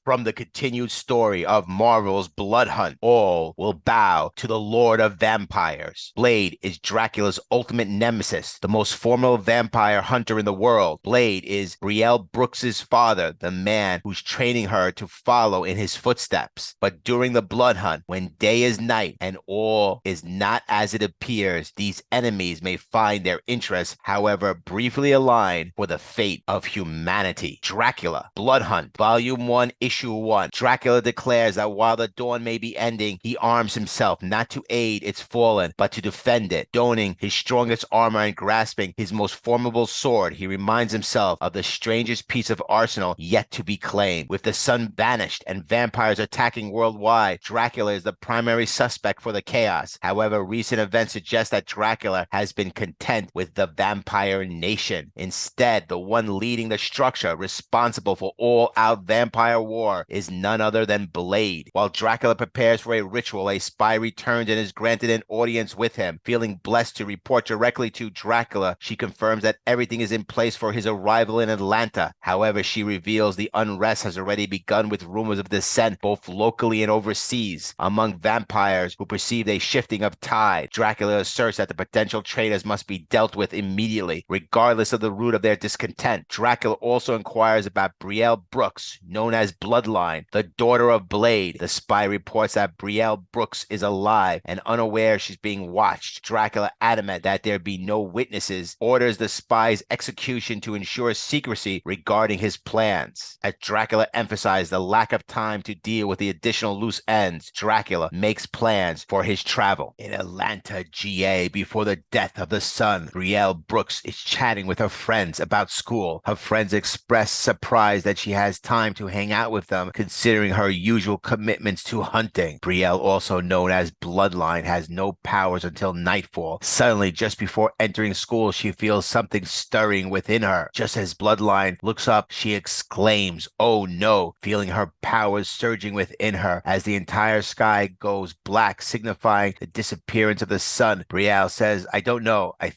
From the continued story of Marvel's Blood Hunt, all will bow to the Lord of Vampires. Blade is Dracula's ultimate nemesis, the most formidable vampire hunter in the world. Blade is Brielle Brooks' father, the man who's training her to follow in his footsteps. But during the Blood Hunt, when day is night and all is not as it appears, these enemies may find their interests, however briefly aligned, for the fate of humanity. Dracula, Blood Hunt, Volume 1, Issue 1. Dracula declares that while the dawn may be ending, he arms himself not to aid its fallen, but to defend it. Donning his strongest armor and grasping his most formidable sword, he reminds himself of the strangest piece of arsenal yet to be claimed. With the sun vanished and vampires attacking worldwide, Dracula is the primary suspect for the chaos. However, recent events suggest that Dracula has been content with the vampire nation. Instead, the one leading the structure responsible for all-out vampire war is none other than Blade. While Dracula prepares for a ritual, a spy returns and is granted an audience with him. Feeling blessed to report directly to Dracula, she confirms that everything is in place for his arrival in Atlanta. However, she reveals the unrest has already begun with rumors of dissent both locally and overseas among vampires who perceive a shifting of tide. Dracula asserts that the potential traitors must be dealt with immediately, regardless of the root of their discontent. Dracula also inquires about Brielle Brooks, known as Bloodline, the daughter of Blade. The spy reports that Brielle Brooks is alive and unaware she's being watched. Dracula, adamant that there be no witnesses, orders the spy's execution to ensure secrecy regarding his plans. As Dracula emphasized the lack of time to deal with the additional loose ends, Dracula makes plans for his travel. In Atlanta, GA, before the death of the son, Brielle Brooks is chatting with her friends about school. Her friends express surprise that she has time to hang out with them, considering her usual commitments to hunting. Brielle, also known as Bloodline, has no powers until nightfall. Suddenly, just before entering school, she feels something stirring within her. Just as Bloodline looks up, she exclaims, "Oh no," feeling her powers surging within her as the entire sky goes black, signifying the disappearance of the sun. Brielle says, "I don't know. I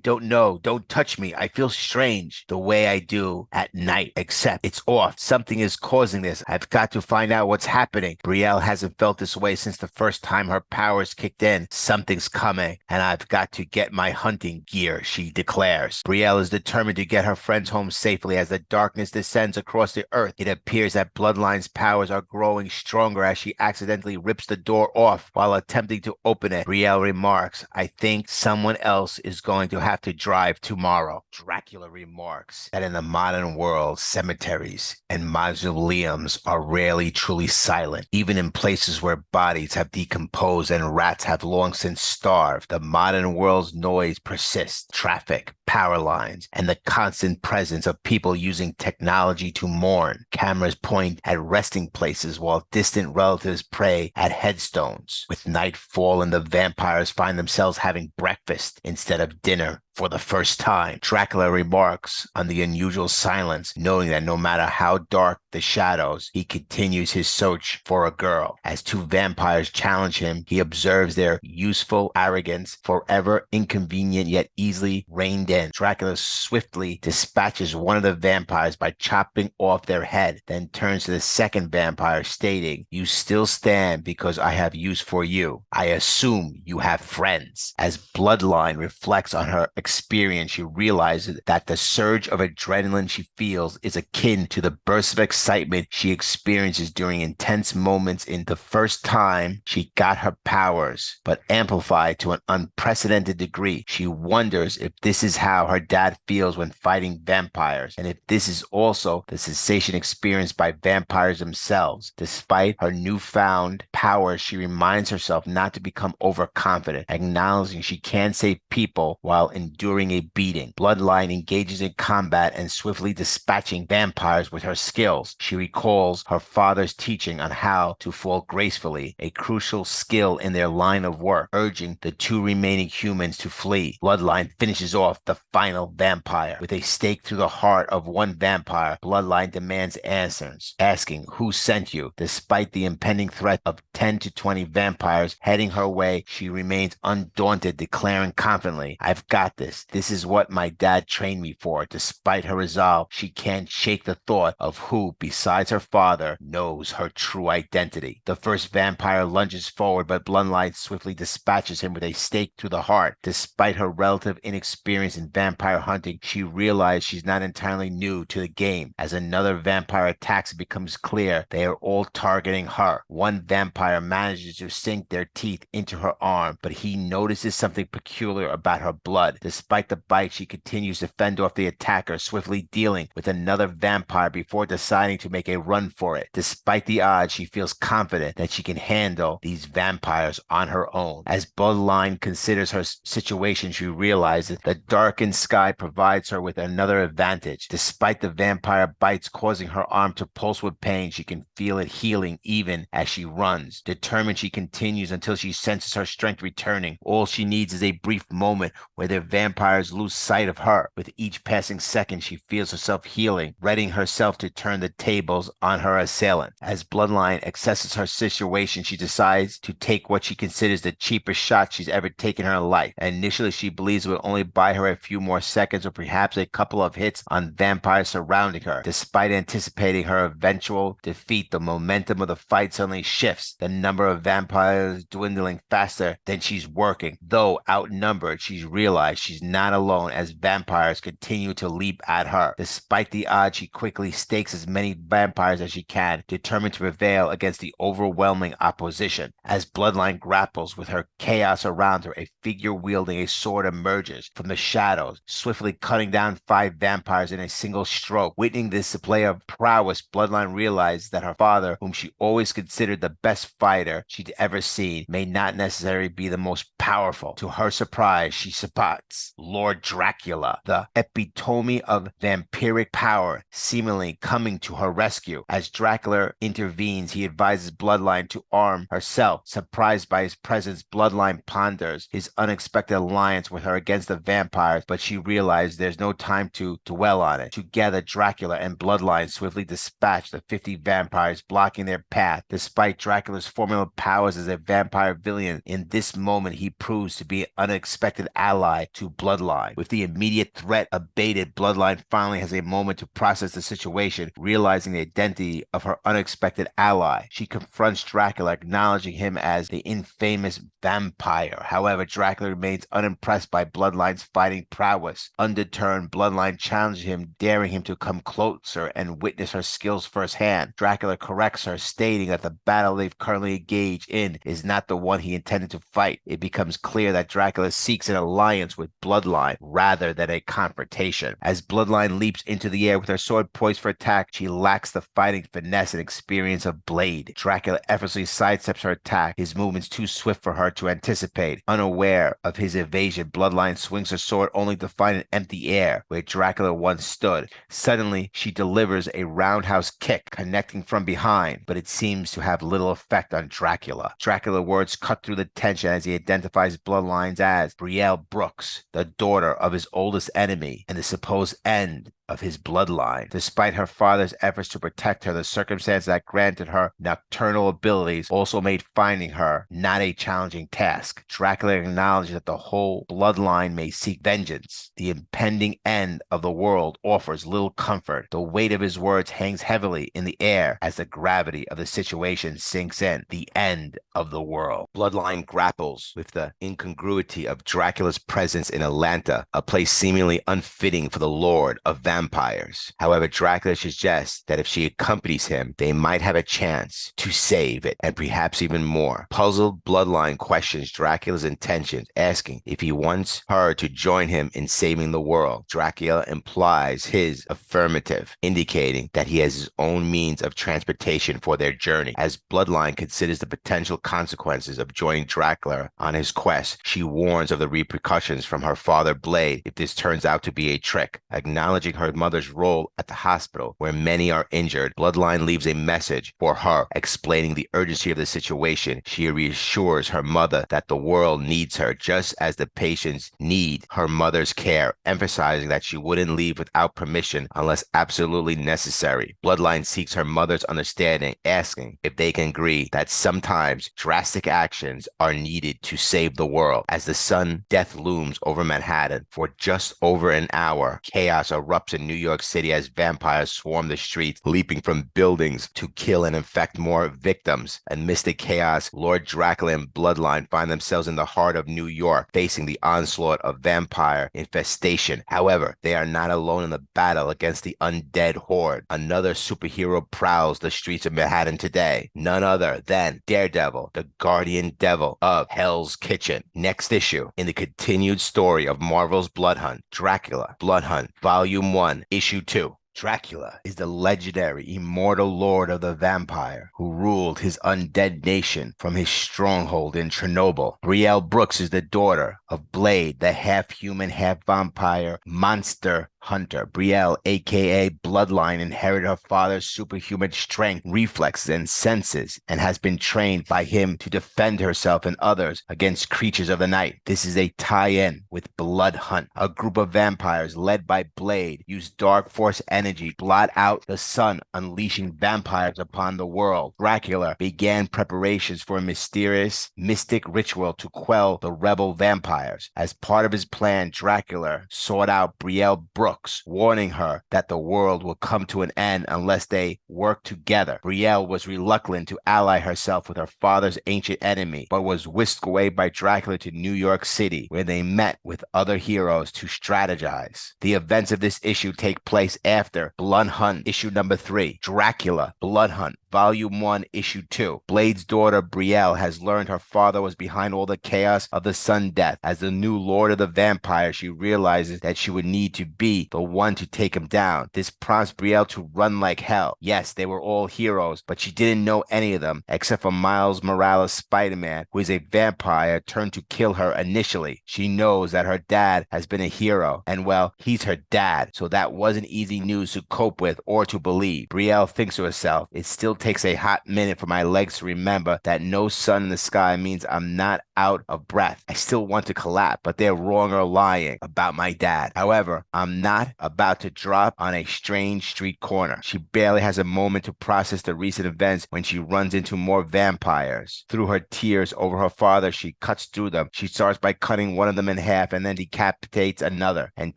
don't know. Don't touch me. I feel strange the way I do at night, except it's off. Something is causing this. I've got to find out what's happening." Brielle hasn't felt this way since the first time her powers kicked in. "Something's coming, and I've got to get my hunting gear," she declares. Brielle is determined to get her friends home safely as the darkness descends across the earth. It appears that Bloodline's powers are growing stronger as she accidentally rips the door off while attempting to open it. Brielle remarks, "I think someone else is going to have to drive tomorrow." Dracula remarks that in the modern world, cemeteries and mausoleums are rarely truly silent. Even in places where bodies have decomposed and rats have long since starved, the modern world's noise persists. Traffic, power lines, and the constant presence of people using technology to mourn. Cameras point at resting places while distant relatives pray at headstones. With nightfall and the vampires find themselves having breakfast instead of dinner for the first time. Dracula remarks on the unusual silence, knowing that no matter how dark the shadows, he continues his search for a girl. As two vampires challenge him, he observes their useful arrogance, forever inconvenient yet easily reined in. Dracula swiftly dispatches one of the vampires by chopping off their head, then turns to the second vampire, stating, "You still stand because I have use for you. I assume you have friends." As Bloodline reflects on her experience, she realizes that the surge of adrenaline she feels is akin to the burst of excitement she experiences during intense moments in the first time she got her powers, but amplified to an unprecedented degree. She wonders if this is how her dad feels when fighting vampires, and if this is also the sensation experienced by vampires themselves. Despite her newfound powers, she reminds herself not to become overconfident, acknowledging she can save people while enduring a beating. Bloodline engages in combat and swiftly dispatching vampires with her skills. She recalls her father's teaching on how to fall gracefully, a crucial skill in their line of work, urging the two remaining humans to flee. Bloodline finishes off the final vampire. With a stake through the heart of one vampire, Bloodline demands answers, asking who sent you. Despite the impending threat of 10 to 20 vampires heading her way, she remains undaunted, declaring confidently, "I've got this. This is what my dad trained me for." Despite her resolve, she can't shake the thought of who, besides her father, knows her true identity. The first vampire lunges forward, but Bloodline swiftly dispatches him with a stake through the heart. Despite her relative inexperience in vampire hunting, she realizes she's not entirely new to the game. As another vampire attacks, it becomes clear they are all targeting her. One vampire manages to sink their teeth into her arm, but he notices something peculiar about her blood. Despite the bite, she continues to fend off the attacker, swiftly dealing with another vampire before deciding to make a run for it. Despite the odds, she feels confident that she can handle these vampires on her own. As Bloodline considers her situation, she realizes the darkened sky provides her with another advantage. Despite the vampire bites causing her arm to pulse with pain, she can feel it healing even as she runs. Determined, she continues until she senses her strength returning. All she needs is a brief moment where the vampires lose sight of her. With each passing second, she feels herself healing, readying herself to turn the tables on her assailant. As Bloodline assesses her situation, she decides to take what she considers the cheapest shot she's ever taken in her life. Initially, she believes it will only buy her a few more seconds or perhaps a couple of hits on vampires surrounding her. Despite anticipating her eventual defeat, the momentum of the fight suddenly shifts, the number of vampires dwindling faster than she's working. Though outnumbered, she's realized she's not alone as vampires continue to leap at her. Despite the odds, she quickly stakes as many vampires as she can, determined to prevail against the overwhelming opposition. As Bloodline grapples with her chaos around her, a figure wielding a sword emerges from the shadows, swiftly cutting down 5 vampires in a single stroke. Witnessing this display of prowess, Bloodline realizes that her father, whom she always considered the best fighter she'd ever seen, may not necessarily be the most powerful. To her surprise, she spots Lord Dracula, the epitome of vampiric power, seemingly coming to her rescue. As Dracula intervenes, he advises Bloodline to arm herself. Surprised by his presence, Bloodline ponders his unexpected alliance with her against the vampires, but she realizes there's no time to dwell on it. Together, Dracula and Bloodline swiftly dispatch the 50 vampires blocking their path. Despite Dracula's formidable powers as a vampire villain, in this moment he proves to be an unexpected ally to Bloodline. With the immediate threat abated, Bloodline finally has a moment to process the situation, realizing the identity of her unexpected ally. She confronts Dracula, acknowledging him as the infamous vampire. However, Dracula remains unimpressed by Bloodline's fighting prowess. Undeterred, Bloodline challenges him, daring him to come closer and witness her skills firsthand. Dracula corrects her, stating that the battle they've currently engaged in is not the one he intended to fight. It becomes clear that Dracula seeks an alliance with Bloodline rather than a confrontation. As Bloodline leaps into the air with her sword poised for attack, she lacks the fighting finesse and experience of Blade. Dracula effortlessly sidesteps her attack, his movements too swift for her to anticipate. Unaware of his evasion, Bloodline swings her sword only to find an empty air where Dracula once stood. Suddenly, she delivers a roundhouse kick, connecting from behind, but it seems to have little effect on Dracula. Dracula's words cut through the tension as he identifies Bloodlines as Brielle Brooks, the daughter of his oldest enemy and the supposed end of his bloodline. Despite her father's efforts to protect her, the circumstance that granted her nocturnal abilities also made finding her not a challenging task. Dracula acknowledged that the whole bloodline may seek vengeance. The impending end of the world offers little comfort. The weight of his words hangs heavily in the air as the gravity of the situation sinks in. The end of the world. Bloodline grapples with the incongruity of Dracula's presence in Atlanta, a place seemingly unfitting for the Lord of vampires. However, Dracula suggests that if she accompanies him, they might have a chance to save it, and perhaps even more. Puzzled, Bloodline questions Dracula's intentions, asking if he wants her to join him in saving the world. Dracula implies his affirmative, indicating that he has his own means of transportation for their journey. As Bloodline considers the potential consequences of joining Dracula on his quest, she warns of the repercussions from her father Blade if this turns out to be a trick. Acknowledging her her mother's role at the hospital, where many are injured. Bloodline leaves a message for her explaining the urgency of the situation. She reassures her mother that the world needs her just as the patients need her mother's care, emphasizing that she wouldn't leave without permission unless absolutely necessary. Bloodline seeks her mother's understanding, asking if they can agree that sometimes drastic actions are needed to save the world. As the sun death looms over Manhattan for just over an hour, chaos erupts in New York City as vampires swarm the streets, leaping from buildings to kill and infect more victims. Amidst the chaos, Lord Dracula and Bloodline find themselves in the heart of New York, facing the onslaught of vampire infestation. However, they are not alone in the battle against the undead horde. Another superhero prowls the streets of Manhattan today, none other than Daredevil, the guardian devil of Hell's Kitchen. Next issue in the continued story of Marvel's Blood Hunt, Dracula, Blood Hunt, Volume 1, Issue 2. Dracula is the legendary immortal lord of the vampire who ruled his undead nation from his stronghold in Chernobyl. Brielle Brooks is the daughter of Blade, the half-human, half-vampire monster hunter. Brielle, aka Bloodline, inherited her father's superhuman strength, reflexes, and senses, and has been trained by him to defend herself and others against creatures of the night. This is a tie-in with Blood Hunt. A group of vampires led by Blade use dark force energy to blot out the sun, unleashing vampires upon the world. Dracula began preparations for a mysterious, mystic ritual to quell the rebel vampires. As part of his plan, Dracula sought out Brielle Brooks, warning her that the world will come to an end unless they work together. Brielle was reluctant to ally herself with her father's ancient enemy, but was whisked away by Dracula to New York City, where they met with other heroes to strategize. The events of this issue take place after Blood Hunt, issue number 3, Dracula, Blood Hunt, Volume 1, Issue 2. Blade's daughter, Brielle, has learned her father was behind all the chaos of the sun death. As the new lord of the vampire, she realizes that she would need to be the one to take him down. This prompts Brielle to run like hell. Yes, they were all heroes, but she didn't know any of them, except for Miles Morales' Spider-Man, who is a vampire turned to kill her initially. She knows that her dad has been a hero, and well, he's her dad, so that wasn't easy news to cope with or to believe. Brielle thinks to herself, it still takes a hot minute for my legs to remember that no sun in the sky means I'm not out of breath. I still want to collapse, but they're wrong or lying about my dad. However, I'm not about to drop on a strange street corner. She barely has a moment to process the recent events when she runs into more vampires. Through her tears over her father, she cuts through them. She starts by cutting one of them in half and then decapitates another and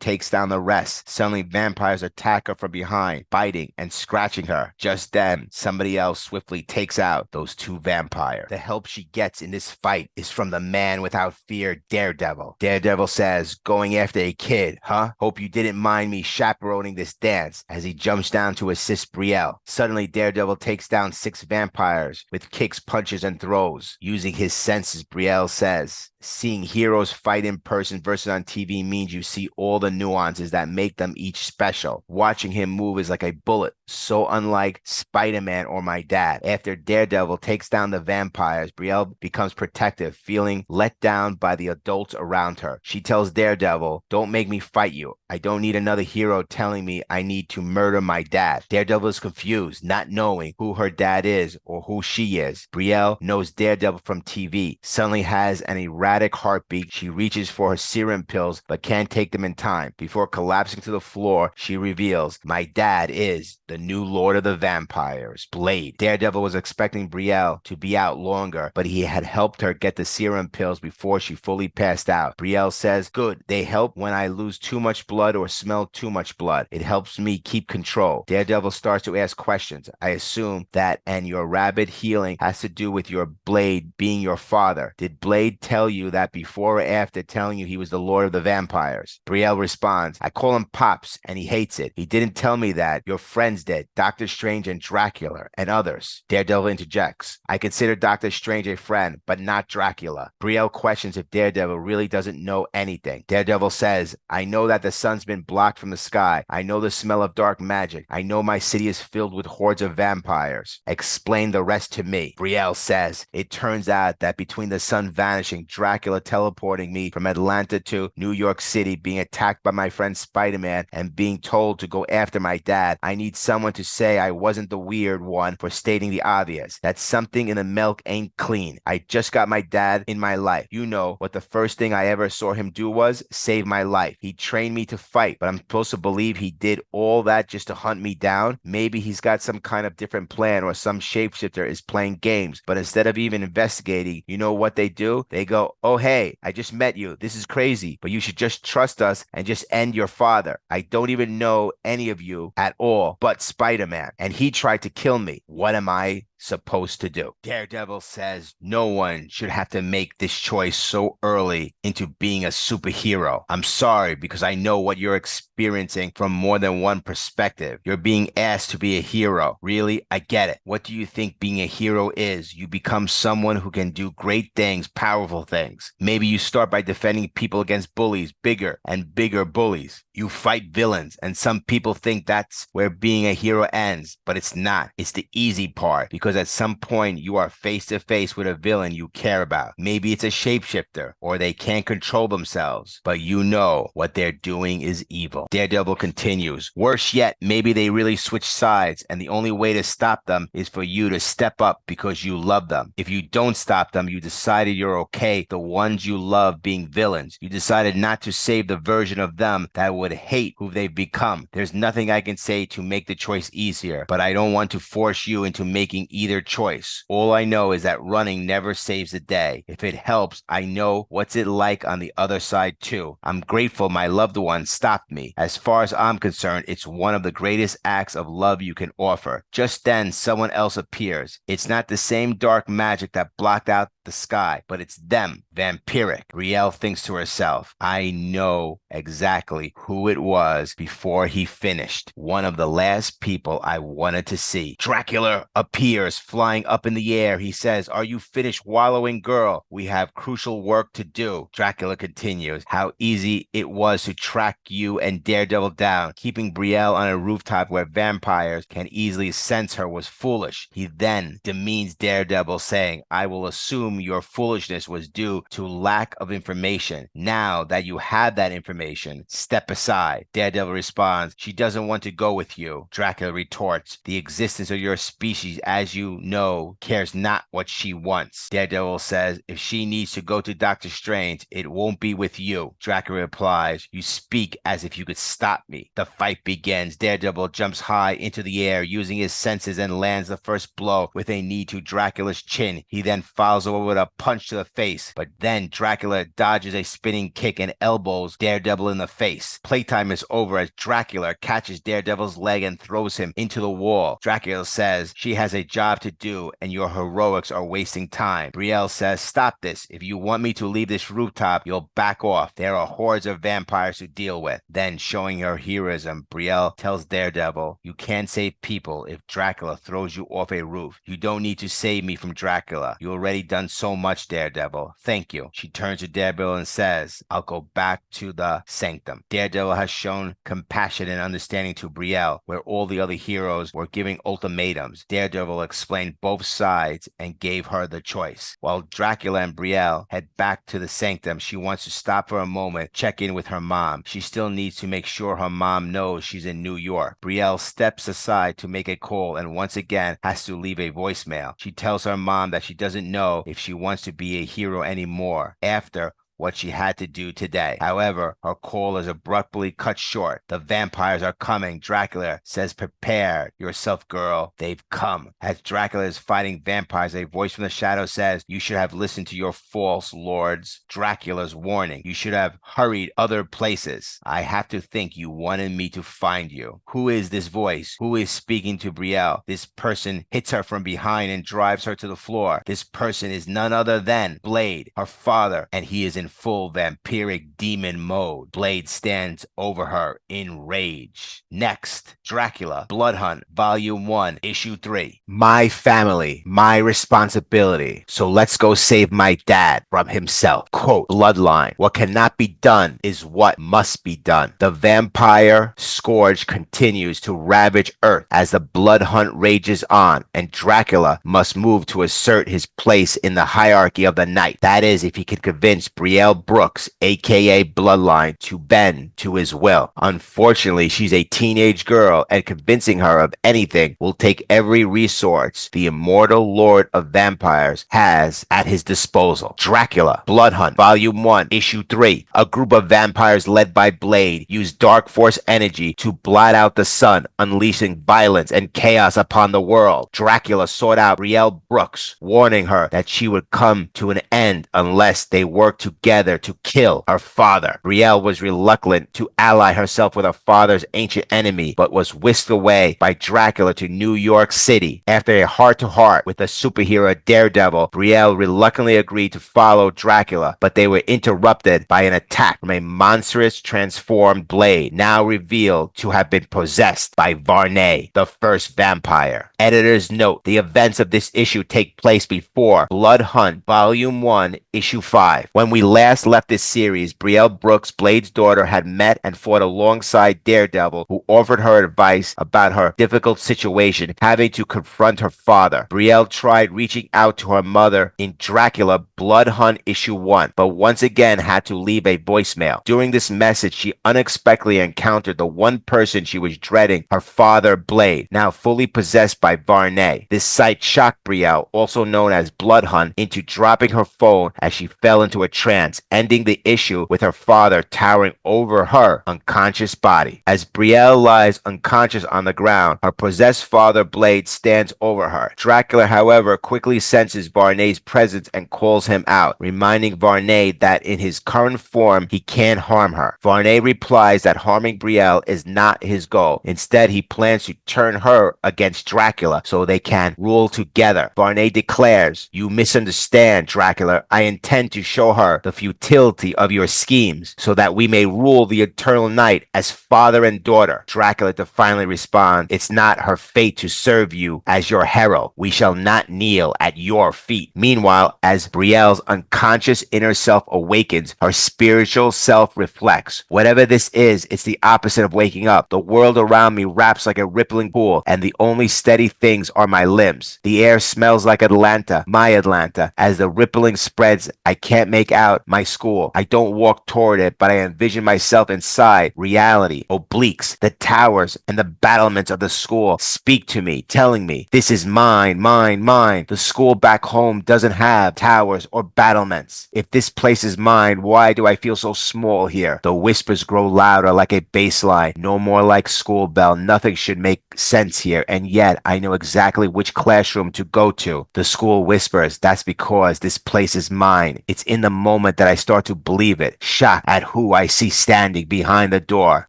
takes down the rest. Suddenly, vampires attack her from behind, biting and scratching her. Just then, somebody else swiftly takes out those two vampires. The help she gets in this fight is from the man without fear, Daredevil. Daredevil says, going after a kid, huh? Hope you didn't mind me chaperoning this dance, as he jumps down to assist Brielle. Suddenly, Daredevil takes down 6 vampires with kicks, punches, and throws. Using his senses, Brielle says, seeing heroes fight in person versus on TV means you see all the nuances that make them each special. Watching him move is like a bullet, so unlike Spider-Man or my dad. After Daredevil takes down the vampires, Brielle becomes protective, feeling let down by the adults around her. She tells Daredevil, don't make me fight you. I don't need another hero telling me I need to murder my dad. Daredevil is confused, not knowing who her dad is or who she is. Brielle knows Daredevil from TV, suddenly has an erratic heartbeat. She reaches for her serum pills, but can't take them in time. Before collapsing to the floor, she reveals, my dad is the new lord of the vampires, Blade. Daredevil was expecting Brielle to be out longer, but he had helped her get the serum pills before she fully passed out. Brielle says, good, they help when I lose too much blood or smell too much blood. It helps me keep control. Daredevil starts to ask questions. I assume that and your rapid healing has to do with your Blade being your father. Did Blade tell you that before or after telling you he was the lord of the vampires? Brielle responds, I call him Pops and he hates it. He didn't tell me that. Your friends did. Doctor Strange and Dracula and others. Daredevil interjects, I consider Doctor Strange a friend, but not Dracula. Brielle questions if Daredevil really doesn't know anything. Daredevil says, I know that the sun sun's been blocked from the sky. I know the smell of dark magic. I know my city is filled with hordes of vampires. Explain the rest to me. Brielle says, it turns out that between the sun vanishing, Dracula teleporting me from Atlanta to New York City, being attacked by my friend Spider-Man, and being told to go after my dad, I need someone to say I wasn't the weird one for stating the obvious, that something in the milk ain't clean. I just got my dad in my life. You know what the first thing I ever saw him do was? Save my life. He trained me to fight, but I'm supposed to believe he did all that just to hunt me down? Maybe he's got some kind of different plan, or some shapeshifter is playing games, but instead of even investigating, you know what they do? They go, oh hey, I just met you. This is crazy, but you should just trust us and just end your father. I don't even know any of you at all but Spider-Man, and he tried to kill me. What am I supposed to do? Daredevil says no one should have to make this choice so early into being a superhero. I'm sorry, because I know what you're experiencing from more than one perspective. You're being asked to be a hero. Really? I get it. What do you think being a hero is? You become someone who can do great things, powerful things. Maybe you start by defending people against bullies, bigger and bigger bullies. You fight villains, and some people think that's where being a hero ends, but it's not. It's the easy part, because at some point you are face to face with a villain you care about. Maybe it's a shapeshifter, or they can't control themselves, but you know what they're doing is evil. Daredevil continues, worse yet, maybe they really switch sides, and the only way to stop them is for you to step up because you love them. If you don't stop them, you decided you're okay, the ones you love being villains. You decided not to save the version of them that would hate who they've become. There's nothing I can say to make the choice easier, but I don't want to force you into making either choice. All I know is that running never saves the day. If it helps, I know what's it like on the other side too. I'm grateful my loved one stopped me. As far as I'm concerned, it's one of the greatest acts of love you can offer. Just then, someone else appears. It's not the same dark magic that blocked out the sky, but it's them, vampiric. Brielle thinks to herself, I know exactly who it was before he finished. One of the last people I wanted to see. Dracula appears, flying up in the air. He says, are you finished wallowing, girl? We have crucial work to do. Dracula continues, how easy it was to track you and Daredevil down. Keeping Brielle on a rooftop where vampires can easily sense her was foolish. He then demeans Daredevil, saying, I will assume your foolishness was due to lack of information. Now that you have that information, step aside. Daredevil responds, she doesn't want to go with you. Dracula retorts, the existence of your species, as you know, cares not what she wants. Daredevil says, if she needs to go to Doctor Strange, it won't be with you. Dracula replies, you speak as if you could stop me. The fight begins. Daredevil jumps high into the air using his senses and lands the first blow with a knee to Dracula's chin. He then follows over with a punch to the face, but then Dracula dodges a spinning kick and elbows Daredevil in the face. Playtime is over as Dracula catches Daredevil's leg and throws him into the wall. Dracula says, she has a job to do and your heroics are wasting time. Brielle says, stop this. If you want me to leave this rooftop, you'll back off. There are hordes of vampires to deal with. Then, showing her heroism, Brielle tells Daredevil, you can't save people if Dracula throws you off a roof. You don't need to save me from Dracula. You already done so much, Daredevil. Thank you. She turns to Daredevil and says, I'll go back to the sanctum. Daredevil has shown compassion and understanding to Brielle, where all the other heroes were giving ultimatums. Daredevil explained both sides and gave her the choice. While Dracula and Brielle head back to the sanctum, she wants to stop for a moment, check in with her mom. She still needs to make sure her mom knows she's in New York. Brielle steps aside to make a call and once again has to leave a voicemail. She tells her mom that she doesn't know if she wants to be a hero anymore after what she had to do today. However, her call is abruptly cut short. The vampires are coming. Dracula says, prepare yourself, girl. They've come. As Dracula is fighting vampires, a voice from the shadow says, you should have listened to your false lords. Dracula's warning. You should have hurried other places. I have to think you wanted me to find you. Who is this voice? Who is speaking to Brielle? This person hits her from behind and drives her to the floor. This person is none other than Blade, her father, and he is in full vampiric demon mode. Blade stands over her in rage. Next, Dracula, Blood Hunt, Volume 1, Issue 3. My family, my responsibility. So let's go save my dad from himself. Quote, Bloodline. What cannot be done is what must be done. The vampire scourge continues to ravage Earth as the blood hunt rages on, and Dracula must move to assert his place in the hierarchy of the night. That is, if he can convince Brielle Brooks, aka Bloodline, to bend to his will. Unfortunately, she's a teenage girl, and convincing her of anything will take every resource the immortal Lord of Vampires has at his disposal. Dracula, Blood Hunt, Volume 1, Issue 3. A group of vampires led by Blade use dark force energy to blot out the sun, unleashing violence and chaos upon the world. Dracula sought out Brielle Brooks, warning her that she would come to an end unless they worked together to kill her father. Brielle was reluctant to ally herself with her father's ancient enemy, but was whisked away by Dracula to New York City. After a heart-to-heart with the superhero Daredevil, Brielle reluctantly agreed to follow Dracula, but they were interrupted by an attack from a monstrous transformed Blade, now revealed to have been possessed by Varnae, the first vampire. Editor's note: the events of this issue take place before Blood Hunt, Volume 1, Issue 5. When we last left this series, Brielle Brooks, Blade's daughter, had met and fought alongside Daredevil, who offered her advice about her difficult situation, having to confront her father. Brielle tried reaching out to her mother in Dracula Blood Hunt Issue 1, but once again had to leave a voicemail. During this message, she unexpectedly encountered the one person she was dreading, her father Blade, now fully possessed by Varnae. This sight shocked Brielle, also known as Blood Hunt, into dropping her phone as she fell into a trance, ending the issue with her father towering over her unconscious body. As Brielle lies unconscious on the ground, her possessed father Blade stands over her. Dracula, however, quickly senses Varnae's presence and calls him out, reminding Varnae that in his current form he can't harm her. Varnae replies that harming Brielle is not his goal. Instead, he plans to turn her against Dracula so they can rule together. Varnae declares, "You misunderstand, Dracula. I intend to show her the futility of your schemes so that we may rule the eternal night as father and daughter." Dracula defiantly responds, "It's not her fate to serve you as your herald. We shall not kneel at your feet." Meanwhile, as Brielle's unconscious inner self awakens, her spiritual self reflects. Whatever this is, it's the opposite of waking up. The world around me wraps like a rippling pool, and the only steady things are my limbs. The air smells like Atlanta, my Atlanta. As the rippling spreads, I can't make out my school. I don't walk toward it, but I envision myself inside. Reality, obliques, the towers, and the battlements of the school speak to me, telling me, this is mine, mine, mine. The school back home doesn't have towers or battlements. If this place is mine, why do I feel so small here? The whispers grow louder like a bass line, no more like school bell. Nothing should make sense here, and yet I know exactly which classroom to go to. The school whispers, that's because this place is mine. It's in the moment that I start to believe it, shocked at who I see standing behind the door.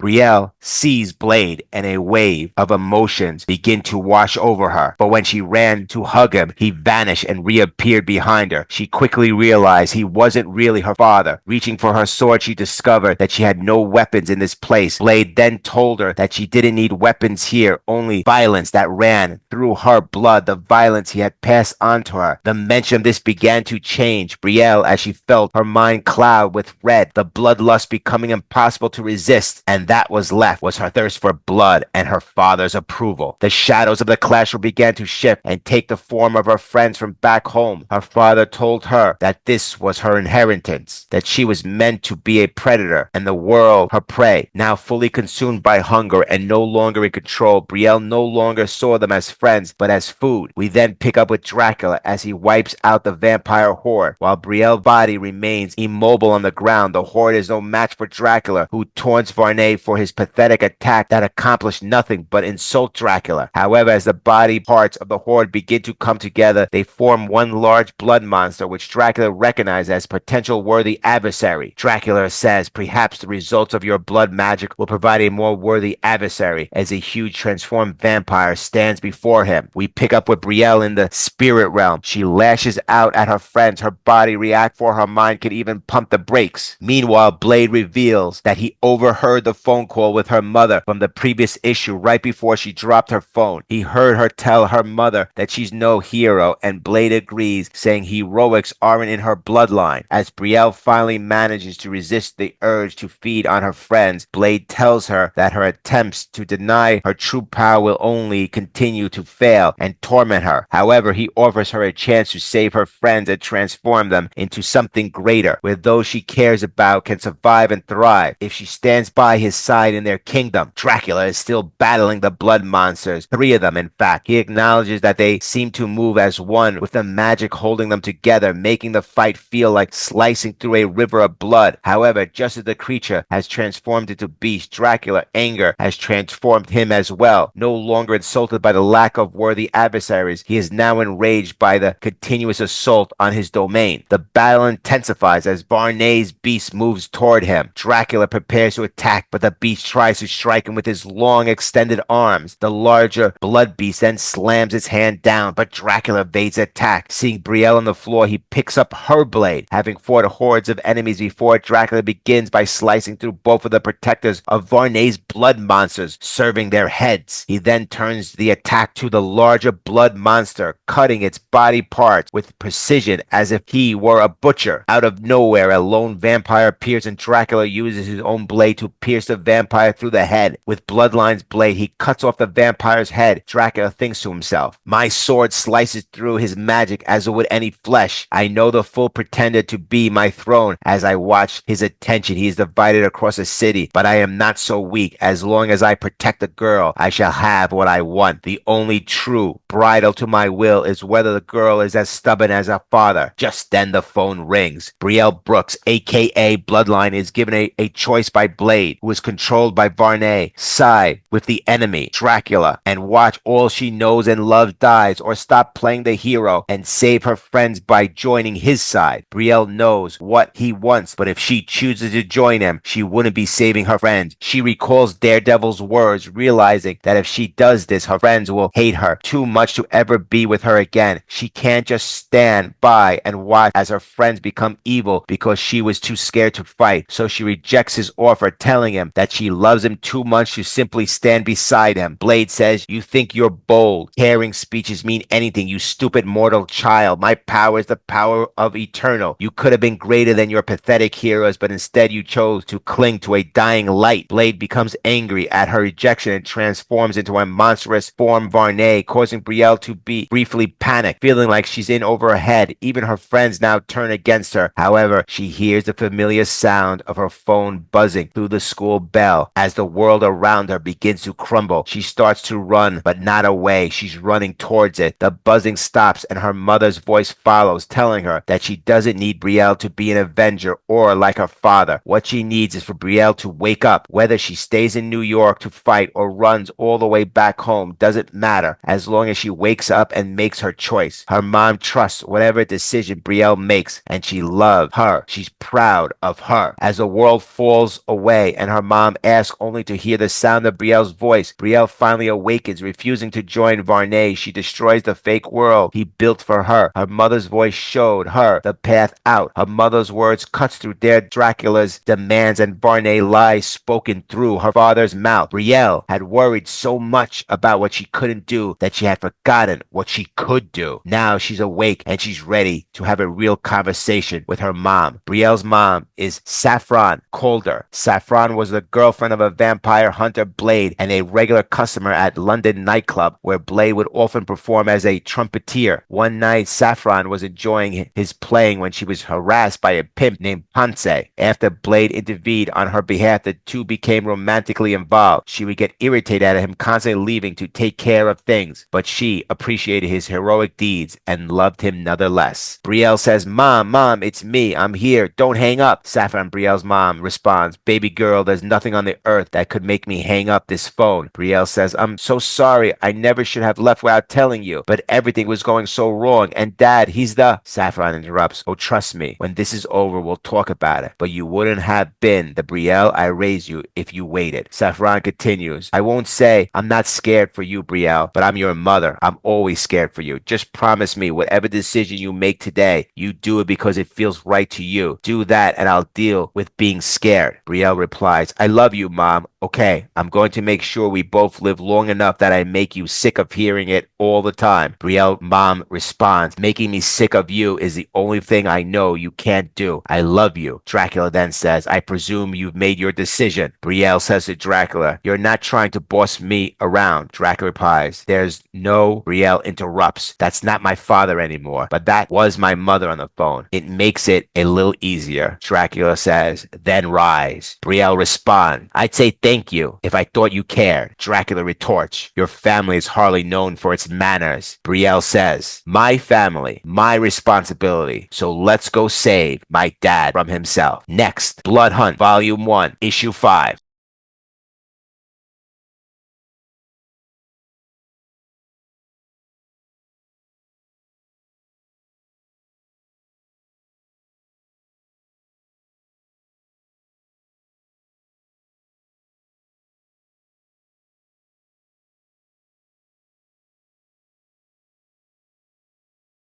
Brielle sees Blade, and a wave of emotions begin to wash over her. But when she ran to hug him, he vanished and reappeared behind her. She quickly realized he wasn't really her father. Reaching for her sword, she discovered that she had no weapons in this place. Blade then told her that she didn't need weapons here, only violence that ran through her blood, the violence he had passed on to her. The mention of this began to change Brielle as she felt her mind cloud with red, the bloodlust becoming impossible to resist, and that was left was her thirst for blood and her father's approval. The shadows of the classroom began to shift and take the form of her friends from back home. Her father told her that this was her inheritance, that she was meant to be a predator and the world her prey. Now fully consumed by hunger and no longer in control, Brielle no longer saw them as friends but as food. We then pick up with Dracula as he wipes out the vampire horde. While Brielle's body remains immobile on the ground, the horde is no match for Dracula, who taunts Varnae for his pathetic attack that accomplished nothing but insult Dracula. However, as the body parts of the horde begin to come together, they form one large blood monster which Dracula recognizes as potential worthy adversary. Dracula says, perhaps the results of your blood magic will provide a more worthy adversary, as a huge transformed vampire stands before him. We pick up with Brielle in the spirit realm. She lashes out at her friends. Her body reacts before her mind can even pump the brakes. Meanwhile, Blade reveals that he overheard the phone call with her mother from the previous issue right before she dropped her phone. He heard her tell her mother that she's no hero, and Blade agrees, saying heroics aren't in her bloodline. As Brielle finally manages to resist the urge to feed on her friends, Blade tells her that her attempts to deny her true power will only continue to fail and torment her. However, he offers her a chance to save her friends and transform them into something greater, where those she cares about can survive and thrive if she stands by his side in their kingdom. Dracula is still battling the blood monsters, 3 of them in fact. He acknowledges that they seem to move as one, with the magic holding them together, making the fight feel like slicing through a river of blood. However, just as the creature has transformed into beast, Dracula's anger has transformed him as well. No longer insulted by the lack of worthy adversaries, he is now enraged by the continuous assault on his domain. The battle intensifies as Varnae's beast moves toward him. Dracula prepares to attack, but the beast tries to strike him with his long extended arms. The larger blood beast then slams its hand down, but Dracula evades attack. Seeing Brielle on the floor, he picks up her blade. Having fought hordes of enemies before, Dracula begins by slicing through both of the protectors of Varnae's blood monsters, serving their heads. He then turns the attack to the larger blood monster, cutting its body parts with precision as if he were a butcher. Out of nowhere, a lone vampire appears and Dracula uses his own blade to pierce the vampire through the head. With Bloodline's blade, he cuts off the vampire's head. Dracula thinks to himself, "My sword slices through his magic as it would any flesh. I know the fool pretended to be my throne. As I watch his attention, he is divided across a city, but I am not so weak. As long as I protect the girl, I shall have what I want. The only true bridle to my will is whether the girl is as stubborn as her father." Just then the phone rings. Brielle Brooks, aka Bloodline, is given a choice by Blade, who is controlled by Varnae. Side with the enemy, Dracula, and watch all she knows and loves dies, or stop playing the hero and save her friends by joining his side. Brielle knows what he wants, but if she chooses to join him, she wouldn't be saving her friends. She recalls Daredevil's words, realizing that if she does this, her friends will hate her too much to ever be with her again. She can't just stand by and watch as her friends become evil because she was too scared to fight. So she rejects his offer, telling him that she loves him too much to simply stand beside him. Blade says, "You think you're bold. Caring speeches mean anything, you stupid mortal child. My power is the power of eternal. You could have been greater than your pathetic heroes, but instead you chose to cling to a dying light." Blade becomes angry at her rejection and transforms into a monstrous form Varnae, causing Brielle to be briefly panicked, feeling like she's in over her head. Even her friends now turn against her. However, she hears the familiar sound of her phone buzzing through the school bell. As the world around her begins to crumble, she starts to run, but not away. She's running towards it. The buzzing stops and her mother's voice follows, telling her that she doesn't need Brielle to be an avenger or like her father. What she needs is for Brielle to wake up. Whether she stays in New York to fight or runs all the way back home doesn't matter, as long as she wakes up and makes her choice. Her mom trusts whatever decision Brielle makes, and she loves her. She's proud of her. As the world falls away and her mom asks only to hear the sound of Brielle's voice, Brielle finally awakens, refusing to join Varnae. She destroys the fake world he built for her. Her mother's voice showed her the path out. Her mother's words cuts through Dracula's demands and Varnae lies spoken through her father's mouth. Brielle had worried so much about what she couldn't do that she had forgotten what she could do. Now she's awake and she's ready to have a real conversation with her mom. Brielle's mom is Saffron Calder. Saffron was the girlfriend of a vampire hunter, Blade, and a regular customer at London nightclub where Blade would often perform as a trumpeter. One night, Saffron was enjoying his playing when she was harassed by a pimp named Ponce. After Blade intervened on her behalf, the two became romantically involved. She would get irritated at him constantly leaving to take care of things, but she appreciated his heroic deeds and loved him nonetheless. Brielle says, Mom, it's me. I'm here. Don't hang up." Saffron, Brielle's mom, responds, "Baby girl, there's nothing on the earth that could make me hang up this phone." Brielle says, "I'm so sorry. I never should have left without telling you, but everything was going so wrong, and Dad, he's the—" Saffron interrupts, "Oh, trust me, when this is over, we'll talk about it, but you wouldn't have been the Brielle I raised you if you waited." Saffron continues, "I won't say I'm not scared for you, Brielle, but I'm your mother. I'm always scared for you. Just promise me whatever decision you make today, you do it because it feels feels right to you. Do that and I'll deal with being scared. Brielle replies, I love you, Mom. Okay, I'm going to make sure we both live long enough that I make you sick of hearing it all the time. Brielle, Mom responds, making me sick of you is the only thing I know you can't do. I love you. Dracula then says, I presume you've made your decision. Brielle says to Dracula, you're not trying to boss me around. Dracula replies, there's no. Brielle interrupts, that's not my father anymore, but that was my mother on the phone. It makes it a little easier. Dracula says, then rise. Brielle responds, I'd say thank you if I thought you cared. Dracula retorts, your family is hardly known for its manners. Brielle says, my family, my responsibility, so let's go save my dad from himself. Next, Blood Hunt, Volume 1, Issue 5.